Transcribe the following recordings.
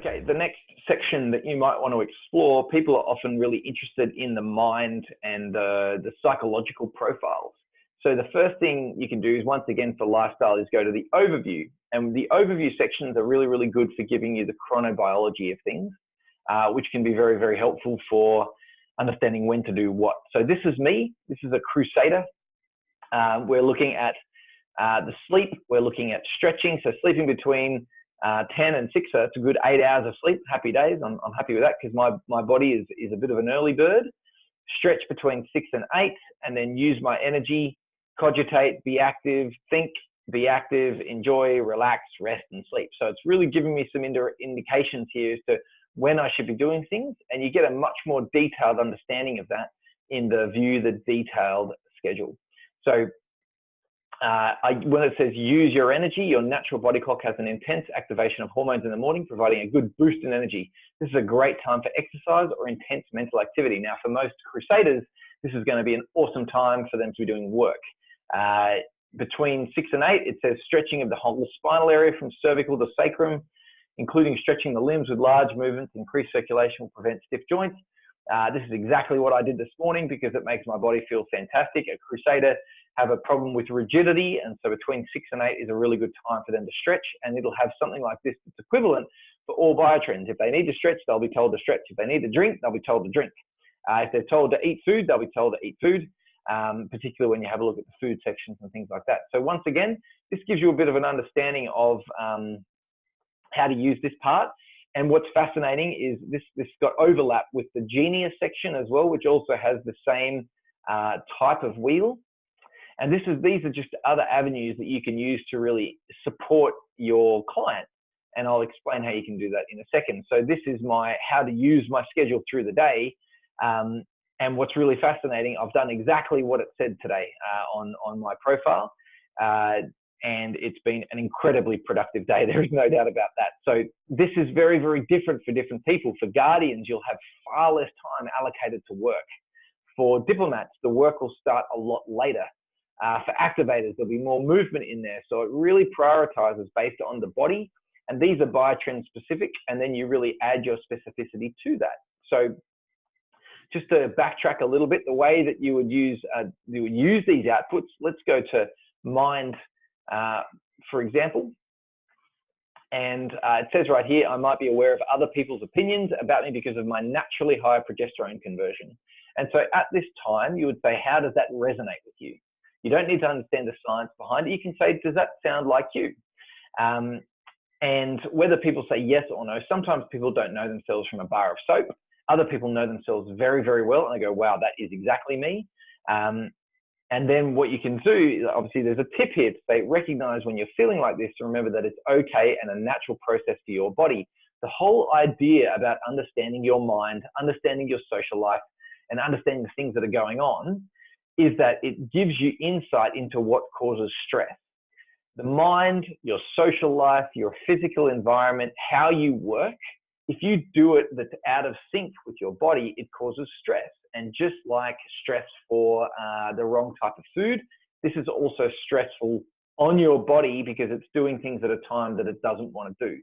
Okay, the next section that you might want to explore, people are often really interested in the mind and the psychological profiles. So the first thing you can do is, once again, for lifestyle, is go to the overview. And the overview sections are really, really good for giving you the chronobiology of things, which can be very, very helpful for understanding when to do what. So this is me. This is a crusader. We're looking at the sleep. We're looking at stretching. So sleeping between 10 and 6, so it's a good 8 hours of sleep. Happy days. I'm happy with that because my body is a bit of an early bird. Stretch between 6 and 8, and then use my energy, cogitate, be active, think, be active, enjoy, relax, rest, and sleep. So it's really giving me some indications here as to when I should be doing things, and you get a much more detailed understanding of that in the view the detailed schedule. So when it says use your energy, your natural body clock has an intense activation of hormones in the morning, providing a good boost in energy. This is a great time for exercise or intense mental activity. Now, for most crusaders, this is going to be an awesome time for them to be doing work. Between 6 and 8, it says stretching of the whole spinal area from cervical to sacrum, including stretching the limbs with large movements. Increased circulation will prevent stiff joints. This is exactly what I did this morning because it makes my body feel fantastic. A crusader have a problem with rigidity, and so between 6 and 8 is a really good time for them to stretch, and it'll have something like this that's equivalent for all biotrends. If they need to stretch, they'll be told to stretch. If they need to drink, they'll be told to drink. If they're told to eat food, they'll be told to eat food, particularly when you have a look at the food sections and things like that. So once again, this gives you a bit of an understanding of how to use this part. And what's fascinating is this got overlap with the Genius section as well, which also has the same type of wheel. And these are just other avenues that you can use to really support your client. And I'll explain how you can do that in a second. So this is how to use my schedule through the day. And what's really fascinating, I've done exactly what it said today on my profile. And it's been an incredibly productive day. There is no doubt about that. So this is very, very different for different people. For guardians, you'll have far less time allocated to work. For diplomats, the work will start a lot later. For activators, there'll be more movement in there. So it really prioritizes based on the body. And these are biotrend specific. And then you really add your specificity to that. So just to backtrack a little bit, the way that you would use these outputs, let's go to mind, for example. And it says right here, I might be aware of other people's opinions about me because of my naturally high progesterone conversion. And so at this time, you would say, how does that resonate with you? You don't need to understand the science behind it. You can say, does that sound like you? And whether people say yes or no, sometimes people don't know themselves from a bar of soap. Other people know themselves very, very well, and they go, wow, that is exactly me. And then what you can do, obviously there's a tip here to say, recognize when you're feeling like this, to remember that it's okay and a natural process for your body. The whole idea about understanding your mind, understanding your social life, and understanding the things that are going on is that it gives you insight into what causes stress. The mind, your social life, your physical environment, how you work, if you do it that's out of sync with your body, it causes stress. And just like stress for the wrong type of food, this is also stressful on your body because it's doing things at a time that it doesn't want to do.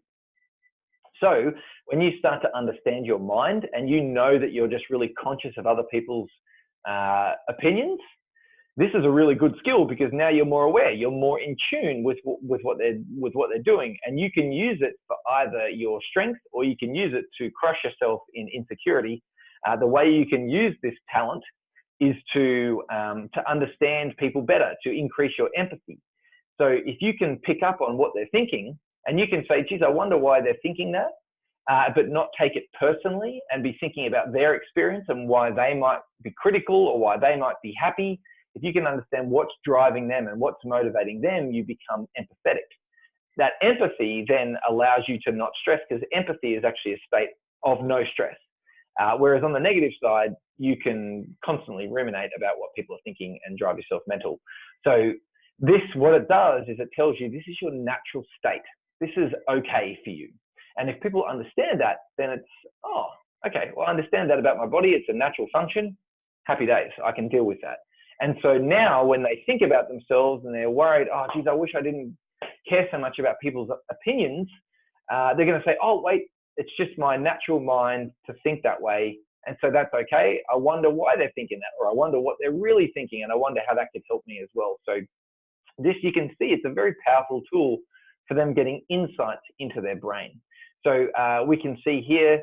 So when you start to understand your mind and you know that you're just really conscious of other people's opinions, this is a really good skill because now you're more aware, you're more in tune with what they're doing, and you can use it for either your strength or you can use it to crush yourself in insecurity. The way you can use this talent is to understand people better, to increase your empathy. So if you can pick up on what they're thinking, and you can say, geez, I wonder why they're thinking that, but not take it personally and be thinking about their experience and why they might be critical or why they might be happy. If you can understand what's driving them and what's motivating them, you become empathetic. That empathy then allows you to not stress, because empathy is actually a state of no stress. Whereas on the negative side, you can constantly ruminate about what people are thinking and drive yourself mental. So this, what it does is it tells you this is your natural state. This is okay for you. And if people understand that, then it's, oh, okay, well, I understand that about my body. It's a natural function. Happy days. I can deal with that. And so now when they think about themselves and they're worried, oh, geez, I wish I didn't care so much about people's opinions, they're going to say, oh, wait, It's just my natural mind to think that way. And so that's okay. I wonder why they're thinking that, or I wonder what they're really thinking, and I wonder how that could help me as well. So this, you can see, it's a very powerful tool for them getting insights into their brain. So we can see here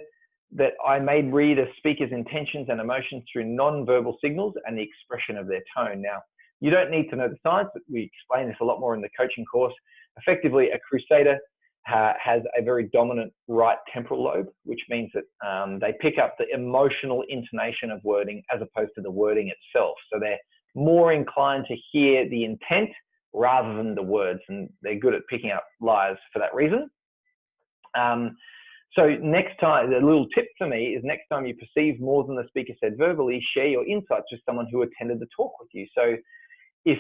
that I made read a speaker's intentions and emotions through non-verbal signals and the expression of their tone. Now, you don't need to know the science, but we explain this a lot more in the coaching course. Effectively, a crusader has a very dominant right temporal lobe, which means that they pick up the emotional intonation of wording as opposed to the wording itself. So they're more inclined to hear the intent rather than the words, and they're good at picking up lies for that reason. So next time, the little tip for me is next time you perceive more than the speaker said verbally, share your insights with someone who attended the talk with you. So if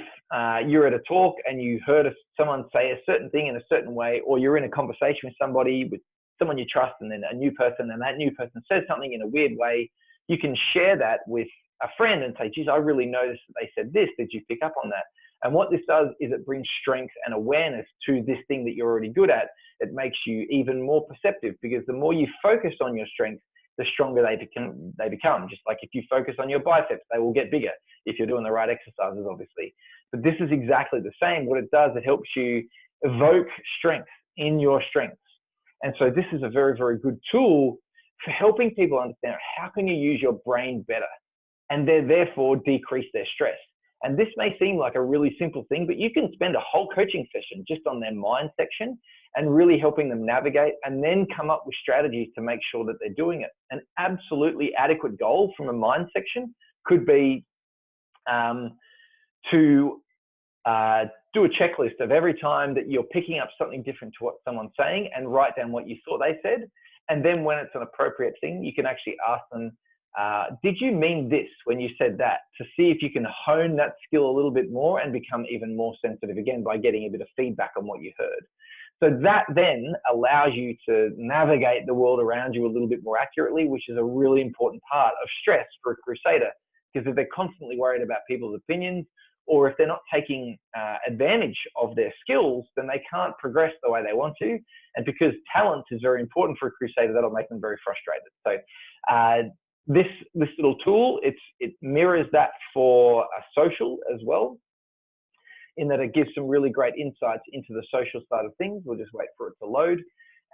you're at a talk and you heard someone say a certain thing in a certain way, or you're in a conversation with somebody, with someone you trust, and then a new person, and that new person says something in a weird way, you can share that with a friend and say, geez, I really noticed that they said this. Did you pick up on that? And what this does is it brings strength and awareness to this thing that you're already good at. It makes you even more perceptive, because the more you focus on your strengths, the stronger they become. Just like if you focus on your biceps, they will get bigger if you're doing the right exercises, obviously. But this is exactly the same. What it does, it helps you evoke strength in your strengths. And so this is a very, very good tool for helping people understand how can you use your brain better, and therefore decrease their stress. And this may seem like a really simple thing, but you can spend a whole coaching session just on their mind section and really helping them navigate, and then come up with strategies to make sure that they're doing it. An absolutely adequate goal from a mind section could be to do a checklist of every time that you're picking up something different to what someone's saying, and write down what you thought they said. And then when it's an appropriate thing, you can actually ask them, did you mean this when you said that? To see if you can hone that skill a little bit more and become even more sensitive, again, by getting a bit of feedback on what you heard. So that then allows you to navigate the world around you a little bit more accurately, which is a really important part of stress for a crusader. Because if they're constantly worried about people's opinions, or if they're not taking advantage of their skills, then they can't progress the way they want to. And because talent is very important for a crusader, that'll make them very frustrated. So this little tool, it mirrors that for a social as well, in that it gives some really great insights into the social side of things. We'll just wait for it to load.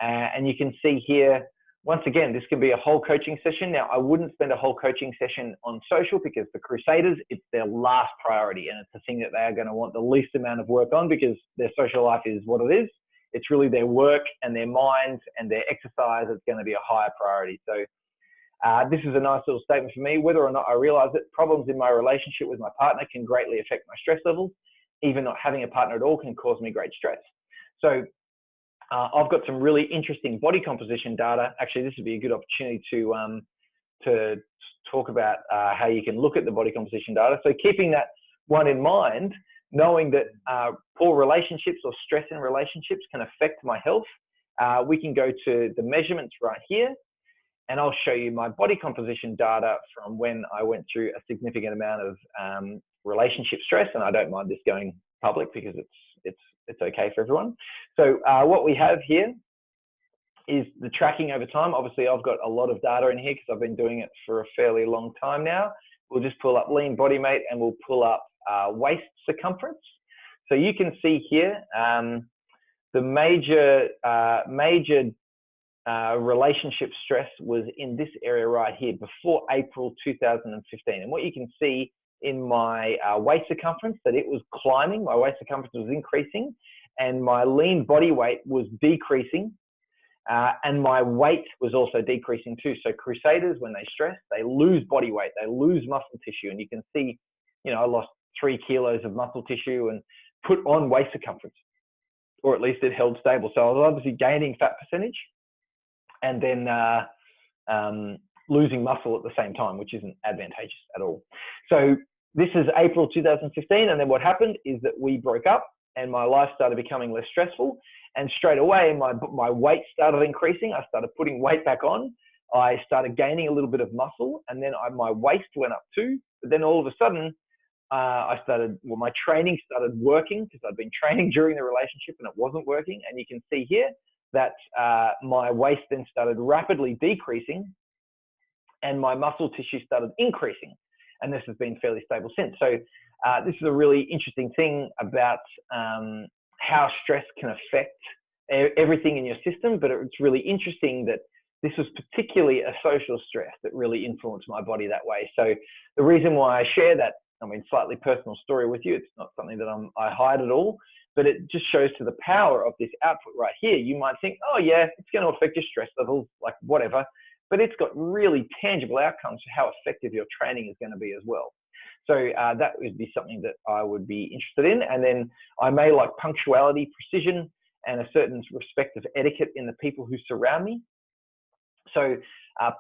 And you can see here, once again, this can be a whole coaching session. Now, I wouldn't spend a whole coaching session on social, because for crusaders, it's their last priority, and it's the thing that they are going to want the least amount of work on, because their social life is what it is. It's really their work and their mind and their exercise that's going to be a higher priority. So this is a nice little statement for me. Whether or not I realize it, problems in my relationship with my partner can greatly affect my stress levels. Even not having a partner at all can cause me great stress. So I've got some really interesting body composition data. Actually, this would be a good opportunity to talk about how you can look at the body composition data. So keeping that one in mind, knowing that poor relationships or stress in relationships can affect my health, we can go to the measurements right here, and I'll show you my body composition data from when I went through a significant amount of relationship stress. And I don't mind this going public, because it's okay for everyone. So what we have here is the tracking over time. Obviously, I've got a lot of data in here because I've been doing it for a fairly long time now. We'll just pull up lean body weight, and we'll pull up waist circumference. So you can see here the major relationship stress was in this area right here before April 2015. And what you can see in my waist circumference, that it was climbing. My waist circumference was increasing, and my lean body weight was decreasing, and my weight was also decreasing too. So crusaders, when they stress, they lose body weight, they lose muscle tissue. And you can see, you know, I lost 3 kilos of muscle tissue and put on waist circumference, or at least it held stable. So I was obviously gaining fat percentage, and then losing muscle at the same time, which isn't advantageous at all. So this is April 2015. And then what happened is that we broke up, and my life started becoming less stressful. And straight away, my weight started increasing. I started putting weight back on. I started gaining a little bit of muscle, and then my waist went up too. But then all of a sudden, my training started working, because I'd been training during the relationship and it wasn't working. And you can see here, that my waist then started rapidly decreasing and my muscle tissue started increasing. And this has been fairly stable since. So this is a really interesting thing about how stress can affect everything in your system, but it's really interesting that this was particularly a social stress that really influenced my body that way. So the reason why I share that, I mean, slightly personal story with you, it's not something that I hide at all, but it just shows to the power of this output right here. You might think, oh yeah, it's going to affect your stress levels, like whatever, but it's got really tangible outcomes for how effective your training is going to be as well. So that would be something that I would be interested in. And then I may like punctuality, precision, and a certain respect of etiquette in the people who surround me. So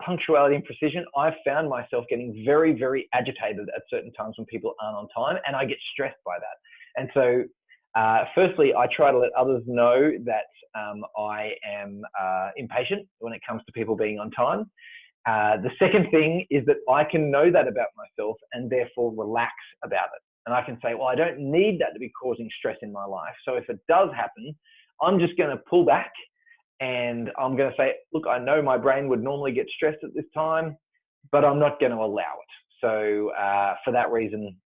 punctuality and precision, I've found myself getting very, very agitated at certain times when people aren't on time, and I get stressed by that. And so firstly, I try to let others know that I am impatient when it comes to people being on time. The second thing is that I can know that about myself and therefore relax about it. And I can say, well, I don't need that to be causing stress in my life. So if it does happen, I'm just going to pull back and I'm going to say, look, I know my brain would normally get stressed at this time, but I'm not going to allow it. So for that reason,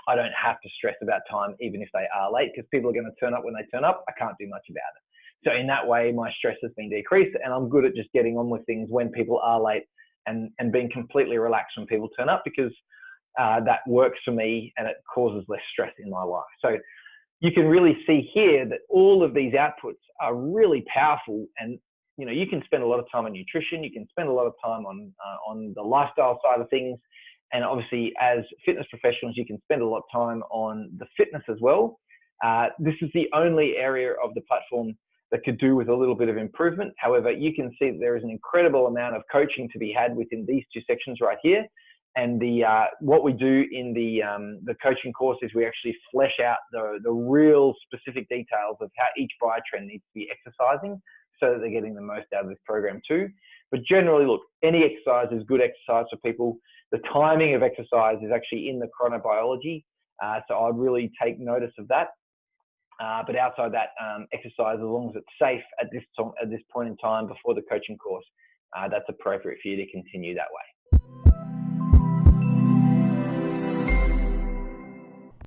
I don't have to stress about time, even if they are late, because people are going to turn up when they turn up. I can't do much about it. So in that way, my stress has been decreased, and I'm good at just getting on with things when people are late and being completely relaxed when people turn up, because that works for me and it causes less stress in my life. So you can really see here that all of these outputs are really powerful, and you know, you can spend a lot of time on nutrition, you can spend a lot of time on the lifestyle side of things, and obviously as fitness professionals, you can spend a lot of time on the fitness as well. This is the only area of the platform that could do with a little bit of improvement. However, you can see that there is an incredible amount of coaching to be had within these two sections right here. And what we do in the coaching course is we actually flesh out the real specific details of how each biotrend needs to be exercising so that they're getting the most out of this program too. But generally, look, any exercise is good exercise for people. The timing of exercise is actually in the chronobiology. So I'd really take notice of that. But outside that, exercise, as long as it's safe at this point in time before the coaching course, that's appropriate for you to continue that way.